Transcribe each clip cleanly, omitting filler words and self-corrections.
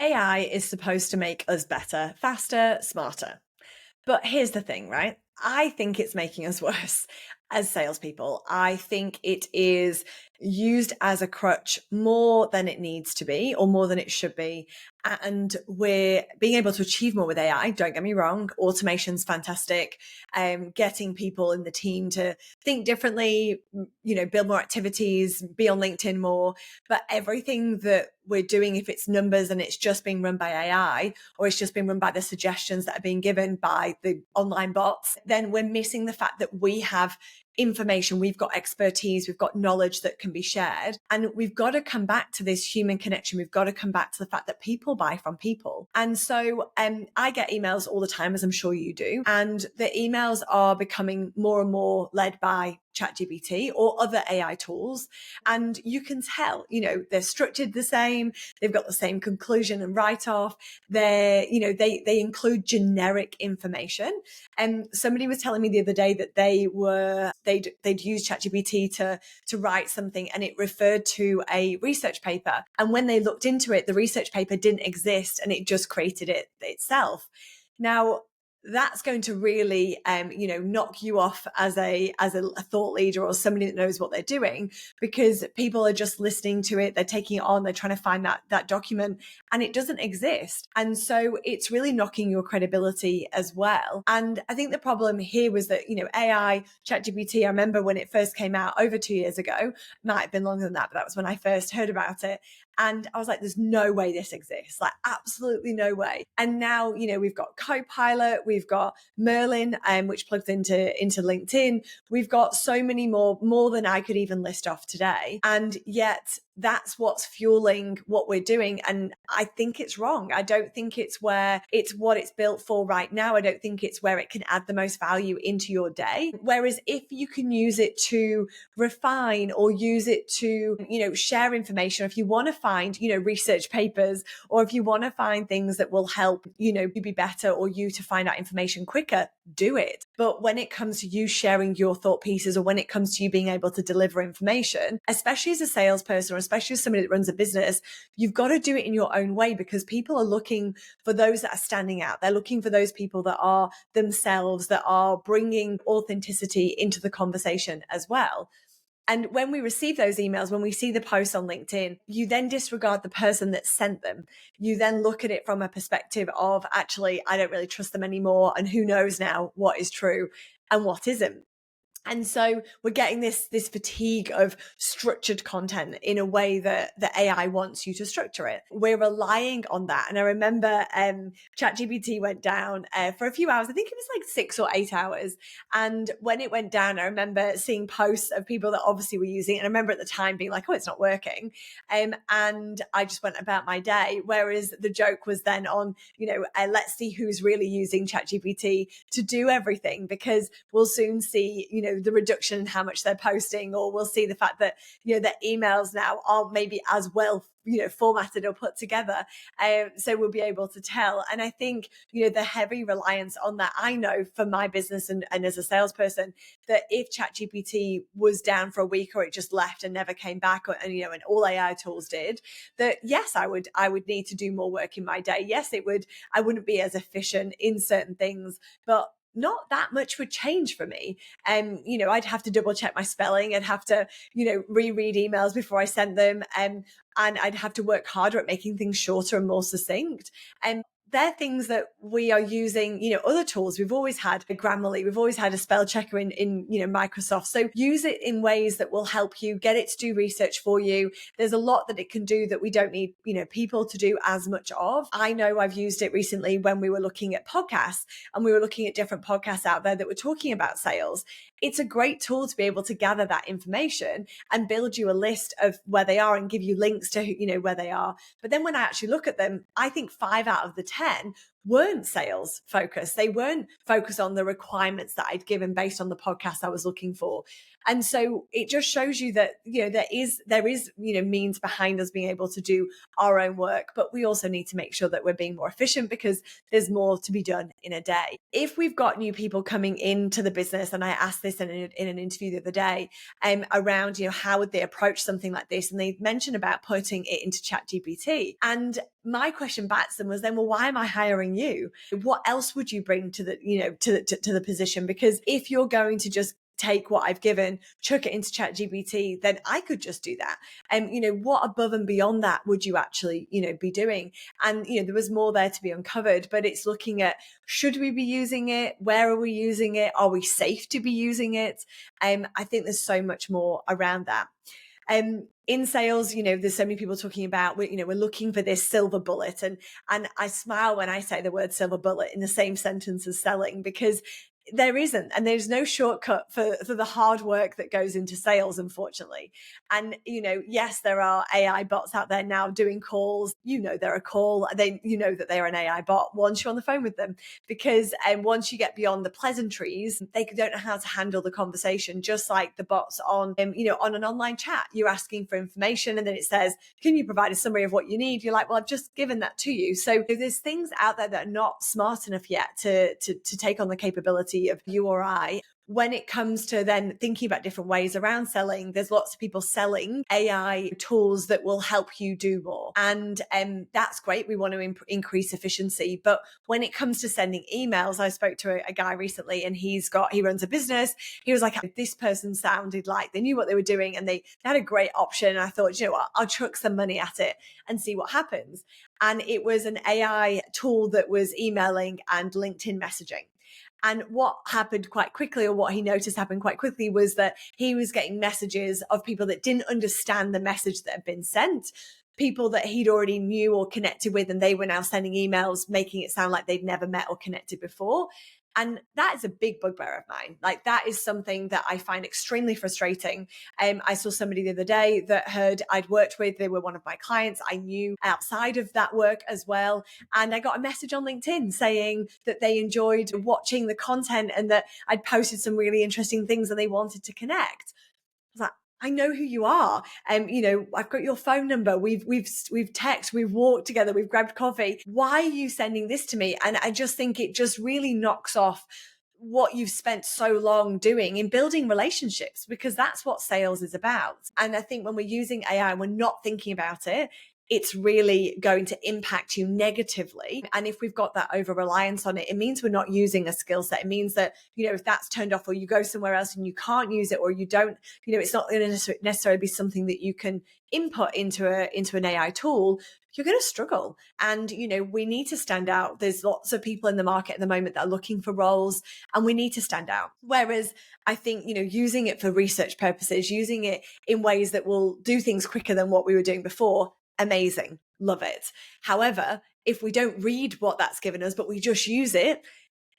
AI is supposed to make us better, faster, smarter. But here's the thing, right? I think it's making us worse as salespeople. I think it is used as a crutch more than it needs to be or more than it should be. And we're being able to achieve more with AI. Don't get me wrong. Automation's fantastic. Getting people in the team to think differently, build more activities, be on LinkedIn more. But everything that we're doing, if it's numbers and it's just being run by AI, or it's just being run by the suggestions that are being given by the online bots, then we're missing the fact that we have information, we've got expertise, we've got knowledge that can be shared. And we've got to come back to this human connection. We've got to come back to the fact that people buy from people. And so I get emails all the time, as I'm sure you do. And the emails are becoming more and more led by ChatGPT or other AI tools. And you can tell, they're structured the same. They've got the same conclusion and write off. They include generic information. And somebody was telling me the other day that they'd used ChatGPT to write something, and it referred to a research paper. And when they looked into it, the research paper didn't exist, and it just created it itself. Now, that's going to really, knock you off as a thought leader or somebody that knows what they're doing, because people are just listening to it. They're taking it on. They're trying to find that document, and it doesn't exist. And so it's really knocking your credibility as well. And I think the problem here was that, AI, ChatGPT, I remember when it first came out over 2 years ago, might have been longer than that, but that was when I first heard about it. And I was like, there's no way this exists. Like, absolutely no way. And now, we've got Copilot, we've got Merlin, which plugs into LinkedIn. We've got so many more than I could even list off today. And yet that's what's fueling what we're doing. And I think it's wrong. I don't think it's what it's built for right now. I don't think it's where it can add the most value into your day. Whereas if you can use it to refine or use it to, share information, if you want to find, research papers, or if you want to find things that will help, you be better, or you to find out information quicker, do it. But when it comes to you sharing your thought pieces, or when it comes to you being able to deliver information, especially as a salesperson, or especially as somebody that runs a business, you've got to do it in your own way, because people are looking for those that are standing out. They're looking for those people that are themselves, that are bringing authenticity into the conversation as well. And when we receive those emails, when we see the posts on LinkedIn, you then disregard the person that sent them. You then look at it from a perspective of, actually, I don't really trust them anymore. And who knows now what is true and what isn't. And so we're getting this fatigue of structured content in a way that the AI wants you to structure it. We're relying on that. And I remember ChatGPT went down for a few hours. I think it was like 6 or 8 hours. And when it went down, I remember seeing posts of people that obviously were using it. And I remember at the time being like, oh, it's not working. And I just went about my day. Whereas the joke was then on, let's see who's really using ChatGPT to do everything, because we'll soon see, the reduction in how much they're posting, or we'll see the fact that, their emails now aren't maybe as well, formatted or put together. So we'll be able to tell. And I think, the heavy reliance on that, I know for my business and as a salesperson, that if ChatGPT was down for a week, or it just left and never came back, and all AI tools did, that yes, I would need to do more work in my day. Yes, I wouldn't be as efficient in certain things, but not that much would change for me. I'd have to double check my spelling. I'd have to, reread emails before I sent them. And I'd have to work harder at making things shorter and more succinct. And they're things that we are using, other tools. We've always had a Grammarly. We've always had a spell checker in Microsoft. So use it in ways that will help you, get it to do research for you. There's a lot that it can do that we don't need, people to do as much of. I know I've used it recently when we were looking at podcasts, and we were looking at different podcasts out there that were talking about sales. It's a great tool to be able to gather that information and build you a list of where they are and give you links to, where they are. But then when I actually look at them, I think 5 out of the 10 weren't sales focused. They weren't focused on the requirements that I'd given based on the podcast I was looking for. And so it just shows you that, there is, means behind us being able to do our own work, but we also need to make sure that we're being more efficient because there's more to be done in a day. If we've got new people coming into the business, and I asked this in an interview the other day, around, how would they approach something like this? And they mentioned about putting it into ChatGPT. And my question back to them was then, well, why am I hiring you? What else would you bring to the, to the position? Because if you're going to just take what I've given, chuck it into ChatGPT, then I could just do that. And, what above and beyond that would you actually, be doing? And, there was more there to be uncovered, but it's looking at, should we be using it? Where are we using it? Are we safe to be using it? I think there's so much more around that. In sales, there's so many people talking about, we're looking for this silver bullet. And I smile when I say the word silver bullet in the same sentence as selling, because there isn't, and there's no shortcut for the hard work that goes into sales, unfortunately. And, yes, there are AI bots out there now doing calls. They're a call. That they're an AI bot once you're on the phone with them, because once you get beyond the pleasantries, they don't know how to handle the conversation, just like the bots on, on an online chat. You're asking for information and then it says, can you provide a summary of what you need? You're like, well, I've just given that to you. So there's things out there that are not smart enough yet to take on the capability of you or I. When it comes to then thinking about different ways around selling, there's lots of people selling AI tools that will help you do more. And that's great. We want to increase efficiency. But when it comes to sending emails, I spoke to a guy recently and he runs a business. He was like, this person sounded like they knew what they were doing and they had a great option. And I thought, what, I'll chuck some money at it and see what happens. And it was an AI tool that was emailing and LinkedIn messaging. And what happened quite quickly, or what he noticed happened quite quickly, was that he was getting messages of people that didn't understand the message that had been sent, people that he'd already knew or connected with, and they were now sending emails, making it sound like they'd never met or connected before. And that is a big bugbear of mine. Like, that is something that I find extremely frustrating. I saw somebody the other day that I'd worked with. They were one of my clients. I knew outside of that work as well. And I got a message on LinkedIn saying that they enjoyed watching the content and that I'd posted some really interesting things and they wanted to connect. I was like, I know who you are. I've got your phone number. We've texted, we've walked together, we've grabbed coffee. Why are you sending this to me? And I just think it just really knocks off what you've spent so long doing in building relationships, because that's what sales is about. And I think when we're using AI and we're not thinking about it, it's really going to impact you negatively. And if we've got that over-reliance on it, it means we're not using a skill set. It means that, if that's turned off, or you go somewhere else and you can't use it, or you don't, it's not going to necessarily be something that you can input into an AI tool, you're going to struggle. And, we need to stand out. There's lots of people in the market at the moment that are looking for roles, and we need to stand out. Whereas I think, using it for research purposes, using it in ways that will do things quicker than what we were doing before, amazing. Love it. However, if we don't read what that's given us, but we just use it,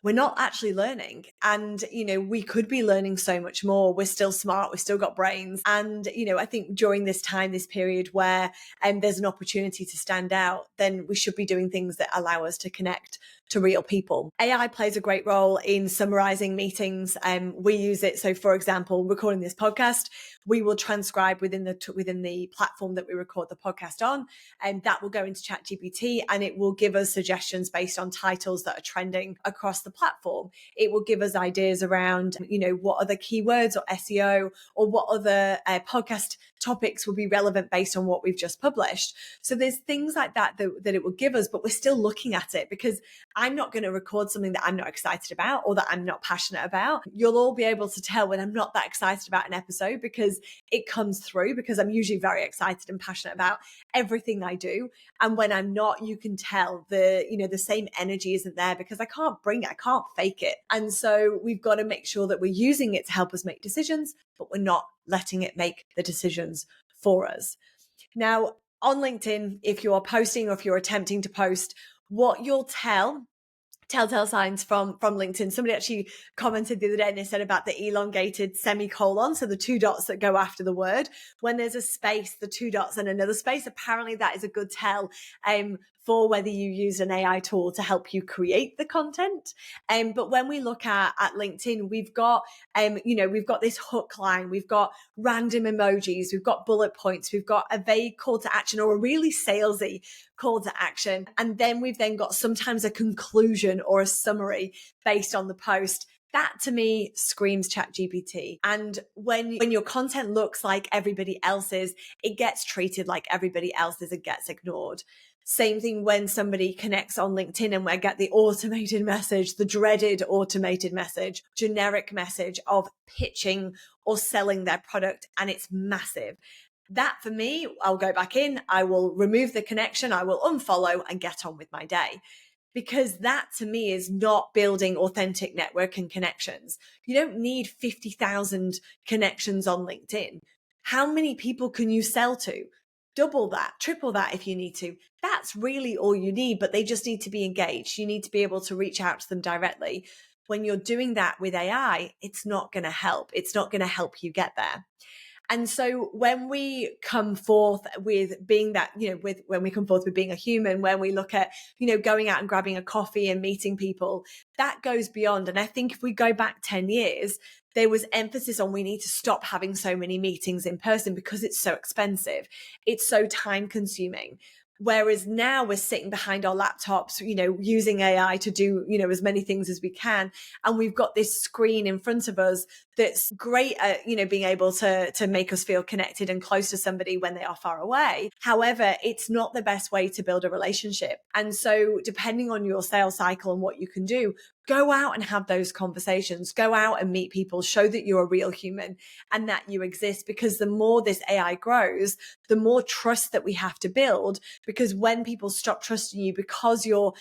we're not actually learning. And, we could be learning so much more. We're still smart. We've still got brains. And, I think during this period where there's an opportunity to stand out, then we should be doing things that allow us to connect to real people. AI plays a great role in summarizing meetings. We use it. So, for example, recording this podcast, we will transcribe within the platform that we record the podcast on, and that will go into ChatGPT, and it will give us suggestions based on titles that are trending across the platform. It will give us ideas around, what other keywords or SEO, or what other podcast topics will be relevant based on what we've just published. So there's things like that it will give us, but we're still looking at it, because I'm not going to record something that I'm not excited about or that I'm not passionate about. You'll all be able to tell when I'm not that excited about an episode, because it comes through, because I'm usually very excited and passionate about everything I do. And when I'm not, you can tell the same energy isn't there, because I can't fake it. And so we've got to make sure that we're using it to help us make decisions, but we're not letting it make the decisions for us. Now, on LinkedIn, if you're posting or if you're attempting to post, what you'll telltale signs from LinkedIn. Somebody actually commented the other day and they said about the elongated semicolon, so the two dots that go after the word. When there's a space, the two dots and another space, apparently that is a good tell for whether you use an AI tool to help you create the content. But when we look at LinkedIn, we've got, we've got this hook line, we've got random emojis, we've got bullet points, we've got a vague call to action or a really salesy call to action. And then we've then got sometimes a conclusion or a summary based on the post. That to me screams ChatGPT. And when your content looks like everybody else's, it gets treated like everybody else's and gets ignored. Same thing when somebody connects on LinkedIn and we get the automated message, the dreaded automated message, generic message of pitching or selling their product, and it's massive. That for me, I'll go back in, I will remove the connection, I will unfollow and get on with my day. Because that to me is not building authentic network and connections. You don't need 50,000 connections on LinkedIn. How many people can you sell to? Double that, triple that if you need to. That's really all you need, but they just need to be engaged. You need to be able to reach out to them directly. When you're doing that with AI, it's not going to help. It's not going to help you get there. And so when we come forth with being that, when we come forth with being a human, when we look at, going out and grabbing a coffee and meeting people, that goes beyond. And I think if we go back 10 years, there was emphasis on we need to stop having so many meetings in person because it's so expensive. It's so time consuming. Whereas now we're sitting behind our laptops, using AI to do, as many things as we can. And we've got this screen in front of us that's great at, being able to make us feel connected and close to somebody when they are far away. However, it's not the best way to build a relationship. And so depending on your sales cycle and what you can do, go out and have those conversations, go out and meet people, show that you're a real human and that you exist, because the more this AI grows, the more trust that we have to build, because when people stop trusting you because you're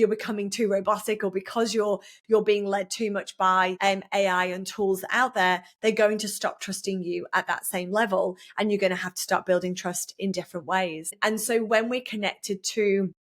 becoming too robotic or because you're being led too much by AI and tools out there, they're going to stop trusting you at that same level, and you're going to have to start building trust in different ways. And so when we're connected to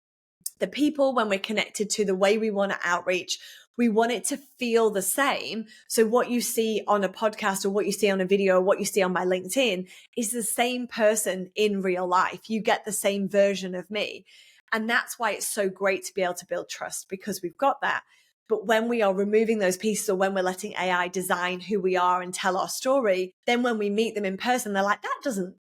the people, when we're connected to the way we want to outreach, we want it to feel the same. So what you see on a podcast or what you see on a video or what you see on my LinkedIn is the same person in real life. You get the same version of me. And that's why it's so great to be able to build trust, because we've got that. But when we are removing those pieces, or when we're letting AI design who we are and tell our story, then when we meet them in person, they're like, that doesn't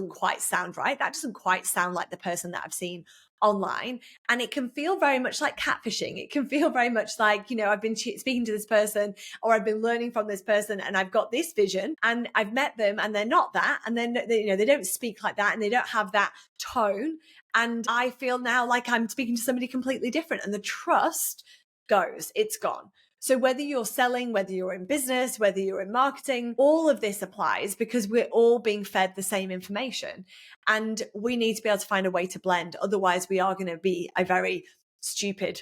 quite sound right. That doesn't quite sound like the person that I've seen online. And it can feel very much like catfishing. It can feel very much like, I've been speaking to this person, or I've been learning from this person, and I've got this vision and I've met them and they're not that. And then, they don't speak like that and they don't have that tone. And I feel now like I'm speaking to somebody completely different, and the trust goes, it's gone. So whether you're selling, whether you're in business, whether you're in marketing, all of this applies, because we're all being fed the same information, and we need to be able to find a way to blend. Otherwise, we are going to be a very stupid,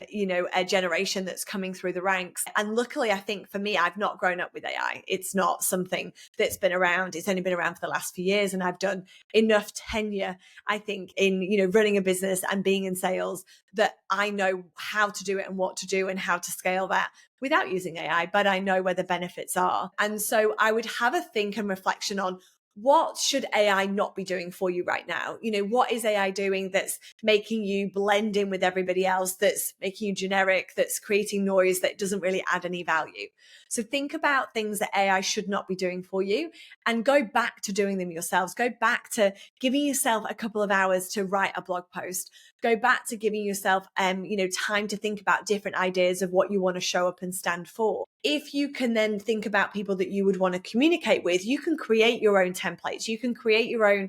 a generation that's coming through the ranks. And luckily, I think for me, I've not grown up with AI. It's not something that's been around. It's only been around for the last few years. And I've done enough tenure, I think, in, running a business and being in sales, that I know how to do it and what to do and how to scale that without using AI, but I know where the benefits are. And so I would have a think and reflection on, what should AI not be doing for you right now? What is AI doing that's making you blend in with everybody else, that's making you generic, that's creating noise that doesn't really add any value? So think about things that AI should not be doing for you, and go back to doing them yourselves. Go back to giving yourself a couple of hours to write a blog post. Go back to giving yourself, time to think about different ideas of what you want to show up and stand for. If you can then think about people that you would want to communicate with, you can create your own templates. You can create your own,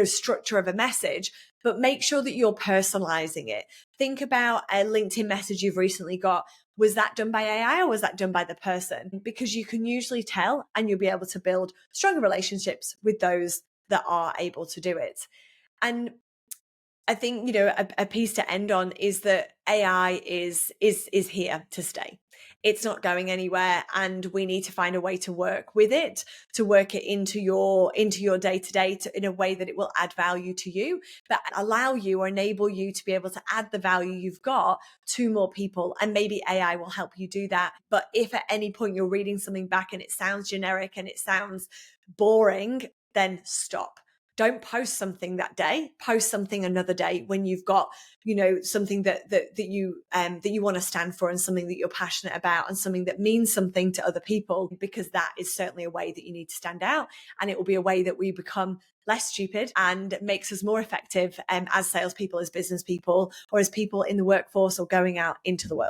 structure of a message, but make sure that you're personalizing it. Think about a LinkedIn message you've recently got. Was that done by AI or was that done by the person? Because you can usually tell, and you'll be able to build stronger relationships with those that are able to do it. And I think, a piece to end on is that AI is here to stay. It's not going anywhere, and we need to find a way to work with it, to work it into your day-to-day in a way that it will add value to you, but allow you or enable you to be able to add the value you've got to more people. And maybe AI will help you do that. But if at any point you're reading something back and it sounds generic and it sounds boring, then stop. Don't post something that day, post something another day when you've got, something that you want to stand for, and something that you're passionate about, and something that means something to other people, because that is certainly a way that you need to stand out. And it will be a way that we become less stupid and makes us more effective as salespeople, as business people, or as people in the workforce or going out into the world.